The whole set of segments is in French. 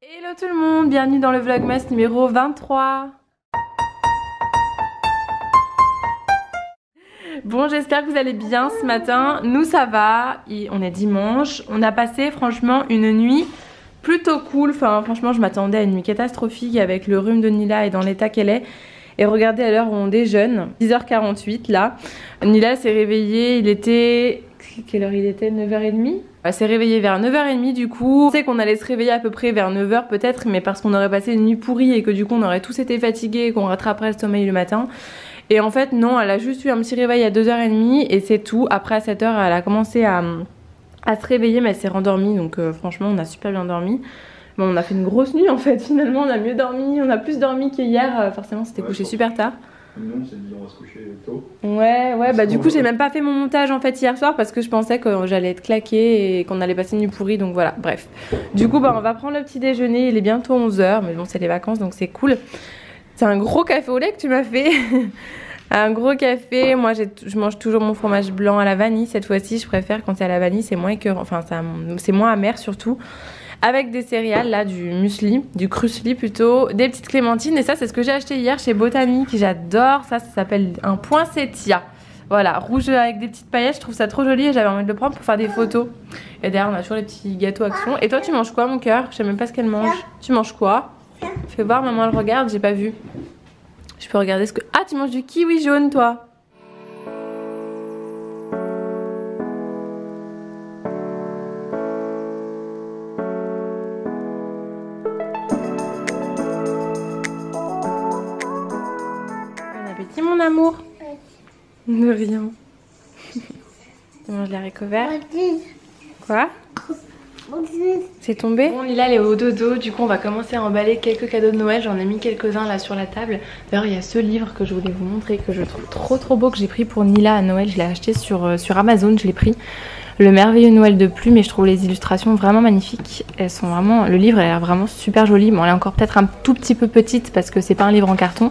Hello tout le monde, bienvenue dans le Vlogmas numéro 23. Bon, j'espère que vous allez bien ce matin. Nous ça va, on est dimanche. On a passé franchement une nuit plutôt cool. Enfin franchement je m'attendais à une nuit catastrophique avec le rhume de Nila et dans l'état qu'elle est. Et regardez à l'heure où on déjeune, 10h48 là. Nila s'est réveillée, il était... Quelle heure il était? 9h30. Elle s'est réveillée vers 9h30 du coup. On sait qu'on allait se réveiller à peu près vers 9h peut-être, mais parce qu'on aurait passé une nuit pourrie et que du coup on aurait tous été fatigués et qu'on rattraperait le sommeil le matin. Et en fait non, elle a juste eu un petit réveil à 2h30 et c'est tout. Après à 7h elle a commencé à se réveiller mais elle s'est rendormie, donc franchement on a super bien dormi. Bon, on a fait une grosse nuit en fait, finalement on a mieux dormi, on a plus dormi qu'hier, forcément c'était couché super tard. Nous on s'est dit on va se coucher tôt. Ouais, bah du coup j'ai même pas fait mon montage en fait hier soir parce que je pensais que j'allais être claquée et qu'on allait passer une nuit pourrie, donc voilà, bref. Du coup bah on va prendre le petit déjeuner, il est bientôt 11h, mais bon c'est les vacances donc c'est cool. C'est un gros café au lait que tu m'as fait. Un gros café, moi je mange toujours mon fromage blanc à la vanille, cette fois-ci je préfère quand c'est à la vanille, c'est moins écœurant, enfin c'est moins amer surtout. Avec des céréales, là, du muesli, du krusli plutôt, des petites clémentines. Et ça, c'est ce que j'ai acheté hier chez Botanique. J'adore ça, ça s'appelle un poinsettia. Voilà, rouge avec des petites paillettes, je trouve ça trop joli et j'avais envie de le prendre pour faire des photos. Et derrière, on a toujours les petits gâteaux Action. Et toi, tu manges quoi, mon cœur? Je sais même pas ce qu'elle mange. Tu manges quoi? Fais voir, maman, elle regarde, j'ai pas vu. Je peux regarder ce que... Ah, tu manges du kiwi jaune, toi? Mon amour. De rien. Tu manges les haricots verts. Quoi? C'est tombé? Bon, Lila elle est au dodo, du coup on va commencer à emballer quelques cadeaux de Noël. J'en ai mis quelques-uns là sur la table. D'ailleurs il y a ce livre que je voulais vous montrer, que je trouve trop beau, que j'ai pris pour Nila à Noël. Je l'ai acheté sur Amazon, je l'ai pris. Le merveilleux Noël de Plume, et je trouve les illustrations vraiment magnifiques. Elles sont vraiment... Le livre a l'air vraiment super joli. Bon, elle est encore peut-être un tout petit peu petite parce que c'est pas un livre en carton.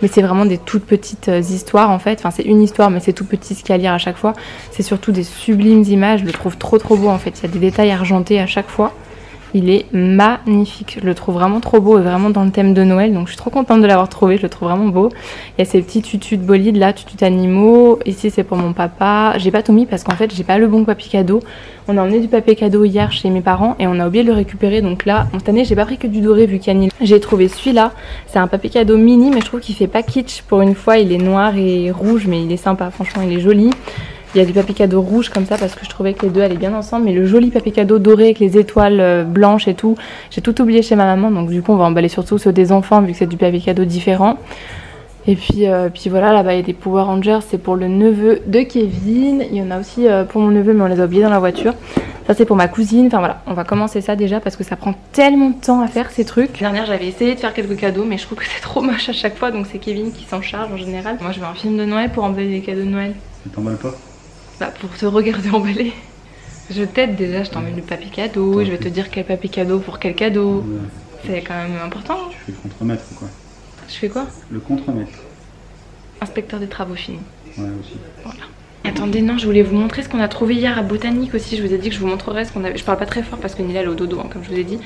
Mais c'est vraiment des toutes petites histoires en fait. Enfin c'est une histoire mais c'est tout petit ce qu'il y a à lire à chaque fois. C'est surtout des sublimes images. Je le trouve trop beau en fait. Il y a des détails argentés à chaque fois. Il est magnifique. Je le trouve vraiment trop beau et vraiment dans le thème de Noël. Donc je suis trop contente de l'avoir trouvé. Je le trouve vraiment beau. Il y a ces petits tutus de bolide là, tutus animaux. Ici c'est pour mon papa. J'ai pas tout mis parce qu'en fait j'ai pas le bon papier cadeau. On a emmené du papier cadeau hier chez mes parents et on a oublié de le récupérer. Donc là, cette année j'ai pas pris que du doré vu qu'il y a Nila. J'ai trouvé celui-là. C'est un papier cadeau mini mais je trouve qu'il fait pas kitsch. Pour une fois il est noir et rouge mais il est sympa. Franchement il est joli. Il y a du papier cadeau rouge comme ça parce que je trouvais que les deux allaient bien ensemble. Mais le joli papier cadeau doré avec les étoiles blanches et tout, j'ai tout oublié chez ma maman. Donc du coup on va emballer surtout ceux des enfants vu que c'est du papier cadeau différent. Et puis voilà, là-bas il y a des Power Rangers, c'est pour le neveu de Kevin. Il y en a aussi pour mon neveu mais on les a oubliés dans la voiture. Ça c'est pour ma cousine, enfin voilà, on va commencer ça déjà parce que ça prend tellement de temps à faire ces trucs. L'année dernière j'avais essayé de faire quelques cadeaux mais je trouve que c'est trop moche à chaque fois, donc c'est Kevin qui s'en charge en général. Moi je veux un film de Noël pour emballer des cadeaux de Noël. Tu t'emballes pas? Bah pour te regarder emballer. Je t'aide déjà, je t'emmène le papier cadeau, je vais te dire quel papier cadeau pour quel cadeau. Ouais. C'est quand même important. Tu fais le contremaître ou quoi? Je fais quoi? Le contremaître. Inspecteur des travaux finis. Ouais aussi. Voilà. Attendez, non, je voulais vous montrer ce qu'on a trouvé hier à Botanique aussi. Je vous ai dit que je vous montrerai ce qu'on avait. Je parle pas très fort parce que Nila elle est au dodo, hein, comme je vous ai dit.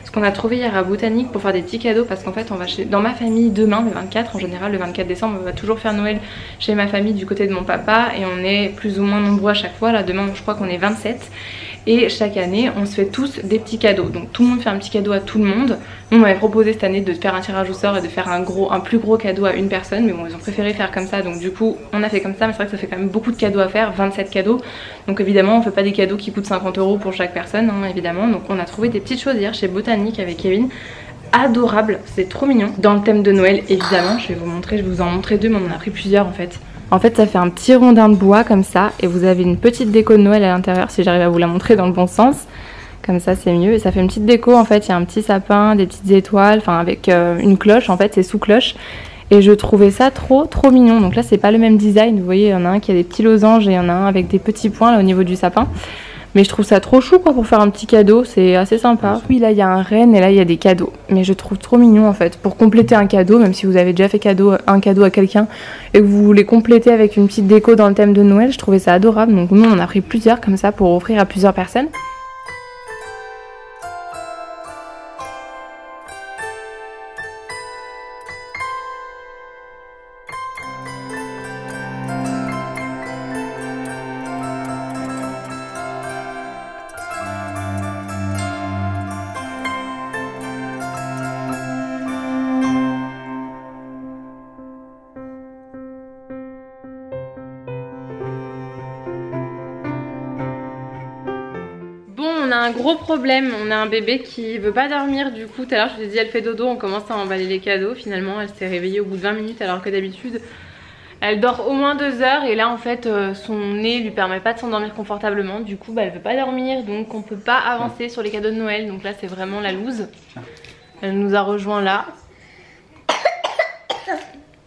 Ce qu'on a trouvé hier à Botanique pour faire des petits cadeaux parce qu'en fait on va dans ma famille demain, le 24, en général le 24 décembre, on va toujours faire Noël chez ma famille du côté de mon papa et on est plus ou moins nombreux à chaque fois. Là demain je crois qu'on est 27. Et chaque année, on se fait tous des petits cadeaux. Donc tout le monde fait un petit cadeau à tout le monde. On m'avait proposé cette année de faire un tirage au sort et de faire un plus gros cadeau à une personne. Mais bon, ils ont préféré faire comme ça. Donc du coup, on a fait comme ça. Mais c'est vrai que ça fait quand même beaucoup de cadeaux à faire, 27 cadeaux. Donc évidemment, on fait pas des cadeaux qui coûtent 50 € pour chaque personne, hein, évidemment. Donc on a trouvé des petites choses hier chez Botanique avec Kevin. Adorable, c'est trop mignon. Dans le thème de Noël, évidemment. Je vais vous montrer, je vais vous en montrer deux, mais on en a pris plusieurs en fait. En fait ça fait un petit rondin de bois comme ça et vous avez une petite déco de Noël à l'intérieur si j'arrive à vous la montrer dans le bon sens. Comme ça c'est mieux et ça fait une petite déco en fait, il y a un petit sapin, des petites étoiles, enfin avec une cloche en fait, c'est sous cloche. Et je trouvais ça trop mignon. Donc là c'est pas le même design, vous voyez il y en a un qui a des petits losanges et il y en a un avec des petits points là au niveau du sapin. Mais je trouve ça trop chou quoi pour faire un petit cadeau, c'est assez sympa. Oui là il y a un renne et là il y a des cadeaux. Mais je trouve trop mignon en fait. Pour compléter un cadeau, même si vous avez déjà fait un cadeau à quelqu'un et que vous voulez compléter avec une petite déco dans le thème de Noël, je trouvais ça adorable. Donc nous on en a pris plusieurs comme ça pour offrir à plusieurs personnes. un gros problème, on a un bébé qui veut pas dormir du coup. Tout à l'heure je vous ai dit elle fait dodo, on commence à emballer les cadeaux. Finalement elle s'est réveillée au bout de 20 minutes alors que d'habitude elle dort au moins 2 heures. Et là en fait son nez lui permet pas de s'endormir confortablement. Du coup elle veut pas dormir, donc on peut pas avancer sur les cadeaux de Noël. Donc là c'est vraiment la loose. Elle nous a rejoint là.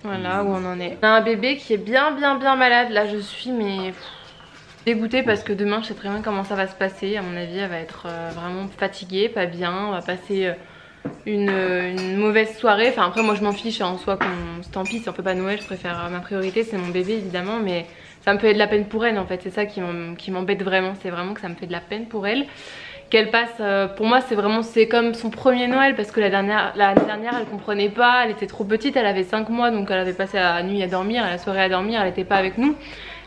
Voilà où on en est. On a un bébé qui est bien malade. Là je suis mais dégoûtée parce que demain je sais très bien comment ça va se passer. À mon avis elle va être vraiment fatiguée, pas bien. On va passer une mauvaise soirée. Enfin après moi je m'en fiche en soi qu'on se tant pis si on fait pas Noël. Je préfère ma priorité c'est mon bébé évidemment. Mais ça me fait de la peine pour elle en fait. C'est ça qui m'embête vraiment. C'est vraiment que ça me fait de la peine pour elle. Qu'elle passe, pour moi c'est comme son premier Noël parce que l'année dernière elle comprenait pas, elle était trop petite, elle avait 5 mois donc elle avait passé la nuit à dormir, la soirée à dormir, elle était pas avec nous.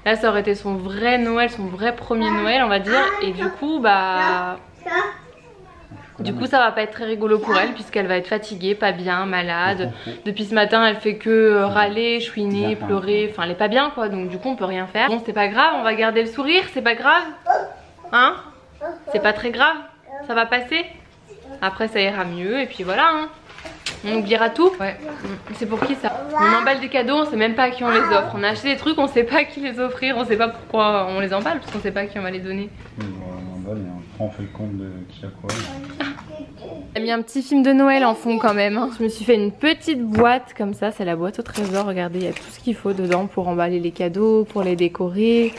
Là ça aurait été son vrai Noël, son vrai premier Noël on va dire et du coup bah... Du coup ça va pas être très rigolo pour elle puisqu'elle va être fatiguée, pas bien, malade. Depuis ce matin elle fait que râler, chouiner, pleurer, enfin elle est pas bien quoi donc du coup on peut rien faire. Bon c'est pas grave, on va garder le sourire, c'est pas grave. Hein? C'est pas très grave, ça va passer. Après ça ira mieux et puis voilà hein. On oubliera tout. Ouais. C'est pour qui ça? On emballe des cadeaux, on sait même pas à qui on les offre. On a acheté des trucs, on sait pas à qui les offrir, on sait pas pourquoi on les emballe parce qu'on sait pas à qui on va les donner. On emballe et après on fait le compte de qui a quoi. J'ai mis un petit film de Noël en fond quand même hein. Je me suis fait une petite boîte comme ça, c'est la boîte au trésor. Regardez, il y a tout ce qu'il faut dedans pour emballer les cadeaux, pour les décorer.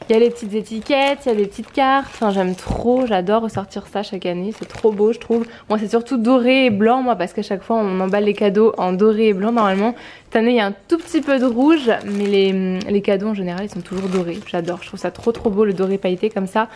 Il y a les petites étiquettes, il y a des petites cartes. Enfin j'aime trop, j'adore ressortir ça chaque année. C'est trop beau je trouve. Moi c'est surtout doré et blanc moi parce qu'à chaque fois on emballe les cadeaux en doré et blanc normalement. Cette année il y a un tout petit peu de rouge. Mais les cadeaux en général ils sont toujours dorés. J'adore, je trouve ça trop beau le doré pailleté comme ça.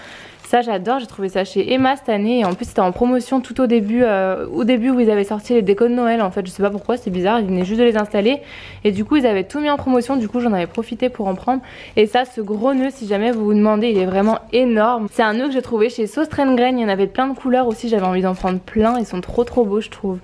Ça j'adore, j'ai trouvé ça chez Emma cette année et en plus c'était en promotion tout au début où ils avaient sorti les décos de Noël en fait, je sais pas pourquoi, c'est bizarre, ils venaient juste de les installer et du coup ils avaient tout mis en promotion, du coup j'en avais profité pour en prendre et ça ce gros nœud si jamais vous vous demandez il est vraiment énorme. C'est un nœud que j'ai trouvé chez Sostrengren, il y en avait de plein de couleurs aussi, j'avais envie d'en prendre plein, ils sont trop beaux je trouve.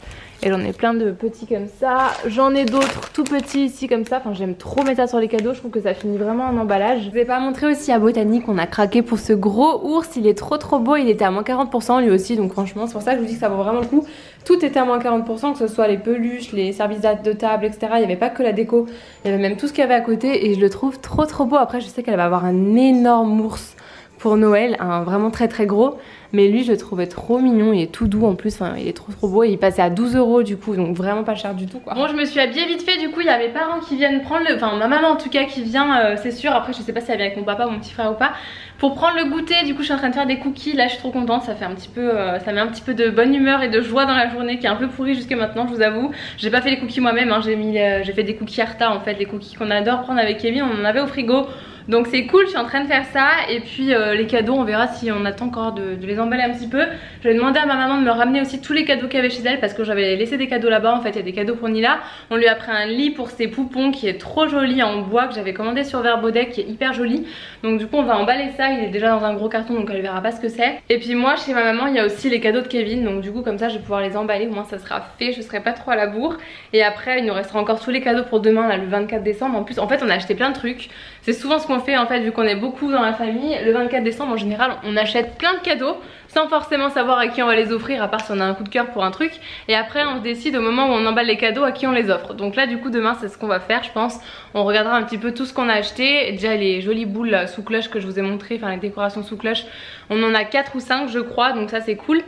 Et j'en ai plein de petits comme ça. J'en ai d'autres tout petits ici comme ça. Enfin j'aime trop mettre ça sur les cadeaux. Je trouve que ça finit vraiment en emballage. Je vous ai pas montré aussi à Botanique. On a craqué pour ce gros ours. Il est trop beau. Il était à moins 40% lui aussi. Donc franchement c'est pour ça que je vous dis que ça vaut vraiment le coup. Tout était à moins 40%. Que ce soit les peluches, les services de table etc. Il n'y avait pas que la déco. Il y avait même tout ce qu'il y avait à côté. Et je le trouve trop beau. Après je sais qu'elle va avoir un énorme ours pour Noël. Un vraiment très gros. Mais lui je le trouvais trop mignon, il est tout doux en plus, enfin, il est trop beau et il passait à 12 € du coup, donc vraiment pas cher du tout quoi. Bon je me suis habillée vite fait, du coup il y a mes parents qui viennent prendre le... Enfin ma maman en tout cas qui vient, c'est sûr, après je sais pas si elle vient avec mon papa ou mon petit frère ou pas, pour prendre le goûter. Du coup je suis en train de faire des cookies, là je suis trop contente, ça fait un petit peu, ça met un petit peu de bonne humeur et de joie dans la journée qui est un peu pourrie jusque maintenant je vous avoue. J'ai pas fait les cookies moi-même, hein. J'ai fait des cookies Arta en fait, les cookies qu'on adore prendre avec Kevin, on en avait au frigo. Donc c'est cool, je suis en train de faire ça et puis les cadeaux on verra si on attend encore de les emballer un petit peu. J'avais demandé à ma maman de me ramener aussi tous les cadeaux qu'il y avait chez elle parce que j'avais laissé des cadeaux là-bas en fait, il y a des cadeaux pour Nila. On lui a pris un lit pour ses poupons qui est trop joli en bois que j'avais commandé sur Verbaudet qui est hyper joli. Donc du coup on va emballer ça, il est déjà dans un gros carton donc elle verra pas ce que c'est. Et puis moi chez ma maman il y a aussi les cadeaux de Kevin donc du coup comme ça je vais pouvoir les emballer, au moins ça sera fait, je serai pas trop à la bourre. Et après il nous restera encore tous les cadeaux pour demain là, le 24 décembre. En plus en fait on a acheté plein de trucs, c'est souvent ce qu'on fait en fait vu qu'on est beaucoup dans la famille. Le 24 décembre en général on achète plein de cadeaux sans forcément savoir à qui on va les offrir à part si on a un coup de cœur pour un truc. Et après on se décide au moment où on emballe les cadeaux à qui on les offre. Donc là du coup demain c'est ce qu'on va faire je pense. On regardera un petit peu tout ce qu'on a acheté. Déjà les jolies boules là, sous cloche que je vous ai montré, enfin les décorations sous cloche, on en a 4 ou 5 je crois, donc ça c'est cool.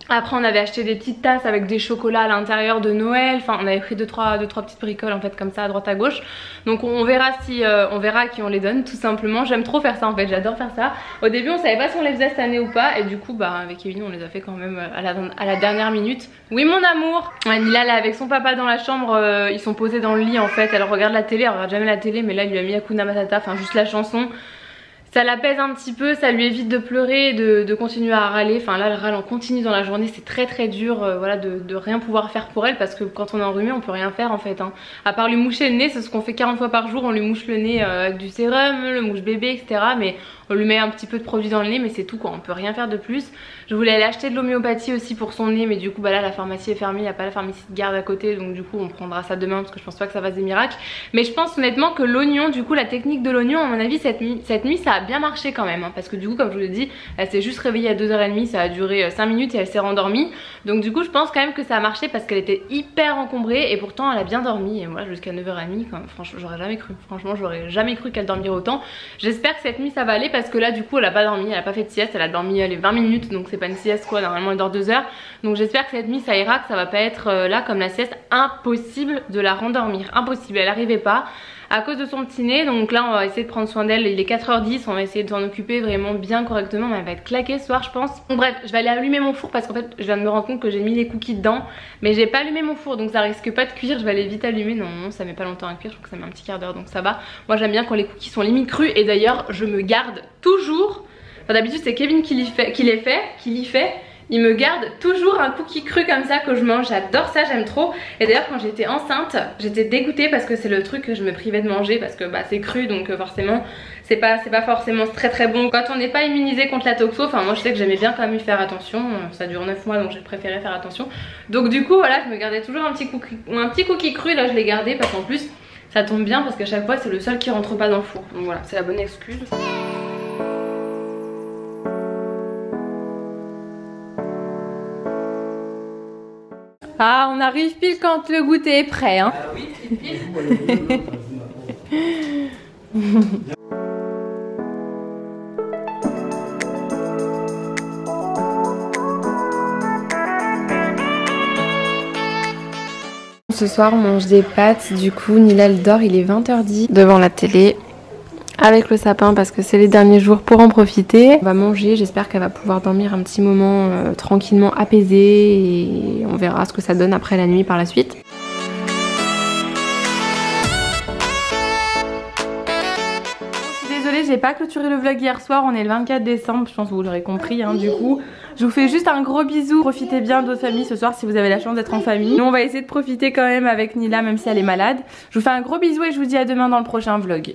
Après on avait acheté des petites tasses avec des chocolats à l'intérieur de Noël. Enfin on avait pris 2-3 petites bricoles en fait comme ça à droite à gauche. Donc on verra si on verra à qui on les donne tout simplement. J'aime trop faire ça en fait, j'adore faire ça. Au début on savait pas si on les faisait cette année ou pas. Et du coup bah avec Kevin on les a fait quand même à la dernière minute. Oui mon amour. Ouais, Nila là avec son papa dans la chambre, ils sont posés dans le lit en fait. Elle regarde la télé, elle regarde jamais la télé. Mais là il lui a mis Hakuna Matata, enfin juste la chanson. Ça l'apaise un petit peu, ça lui évite de pleurer, de continuer à râler. Enfin là elle râle en continu dans la journée, c'est très dur voilà, de rien pouvoir faire pour elle. Parce que quand on est enrhumé on peut rien faire en fait hein. À part lui moucher le nez, c'est ce qu'on fait 40 fois par jour. On lui mouche le nez avec du sérum, le mouche bébé etc. Mais on lui met un petit peu de produit dans le nez mais c'est tout quoi, on peut rien faire de plus. Je voulais aller acheter de l'homéopathie aussi pour son nez. Mais du coup bah là la pharmacie est fermée, il n'y a pas la pharmacie de garde à côté. Donc du coup on prendra ça demain parce que je pense pas que ça fasse des miracles. Mais je pense honnêtement que l'oignon, du coup la technique de l'oignon à mon avis cette nuit ça a bien marché quand même, hein, parce que du coup comme je vous l'ai dit, elle s'est juste réveillée à 2h30, ça a duré 5 minutes et elle s'est rendormie. Donc du coup je pense quand même que ça a marché parce qu'elle était hyper encombrée et pourtant elle a bien dormi. Et moi jusqu'à 9h30, franchement j'aurais jamais cru, franchement j'aurais jamais cru qu'elle dormirait autant. J'espère que cette nuit ça va aller parce que là du coup elle a pas dormi, elle a pas fait de sieste, elle a dormi les 20 minutes, donc c'est pas une sieste quoi, normalement elle dort 2 heures. Donc j'espère que cette nuit ça ira, que ça va pas être là comme la sieste, impossible de la rendormir, impossible, elle arrivait pas à cause de son petit nez. Donc là on va essayer de prendre soin d'elle, il est 4h10, on va essayer de s'en occuper vraiment bien correctement, mais elle va être claquée ce soir je pense. Bon bref, je vais aller allumer mon four parce qu'en fait je viens de me rendre compte que j'ai mis les cookies dedans, mais j'ai pas allumé mon four donc ça risque pas de cuire. Je vais aller vite allumer, non ça met pas longtemps à cuire, je trouve que ça met un petit quart d'heure donc ça va. Moi j'aime bien quand les cookies sont limite crus et d'ailleurs je me garde toujours, enfin d'habitude c'est Kevin qui les fait. Il me garde toujours un cookie cru comme ça que je mange, j'adore ça, j'aime trop. Et d'ailleurs quand j'étais enceinte, j'étais dégoûtée parce que c'est le truc que je me privais de manger parce que bah c'est cru donc forcément c'est pas forcément très bon. Quand on n'est pas immunisé contre la toxo, enfin moi je sais que j'aimais bien quand même y faire attention, ça dure 9 mois donc j'ai préféré faire attention. Donc du coup voilà, je me gardais toujours un petit cookie cru, là je l'ai gardé parce qu'en plus ça tombe bien parce qu'à chaque fois c'est le seul qui rentre pas dans le four. Donc voilà, c'est la bonne excuse. Ah, on arrive pile quand le goûter est prêt, hein. Oui, pile. Ce soir, on mange des pâtes. Du coup, Nila elle dort, il est 20h10 devant la télé. Avec le sapin parce que c'est les derniers jours pour en profiter. On va manger, j'espère qu'elle va pouvoir dormir un petit moment tranquillement apaisée et on verra ce que ça donne après la nuit par la suite. Je suis désolée, j'ai pas clôturé le vlog hier soir, on est le 24 décembre, je pense que vous l'aurez compris hein, du coup. Je vous fais juste un gros bisou, profitez bien de votre famille ce soir si vous avez la chance d'être en famille. Nous on va essayer de profiter quand même avec Nila même si elle est malade. Je vous fais un gros bisou et je vous dis à demain dans le prochain vlog.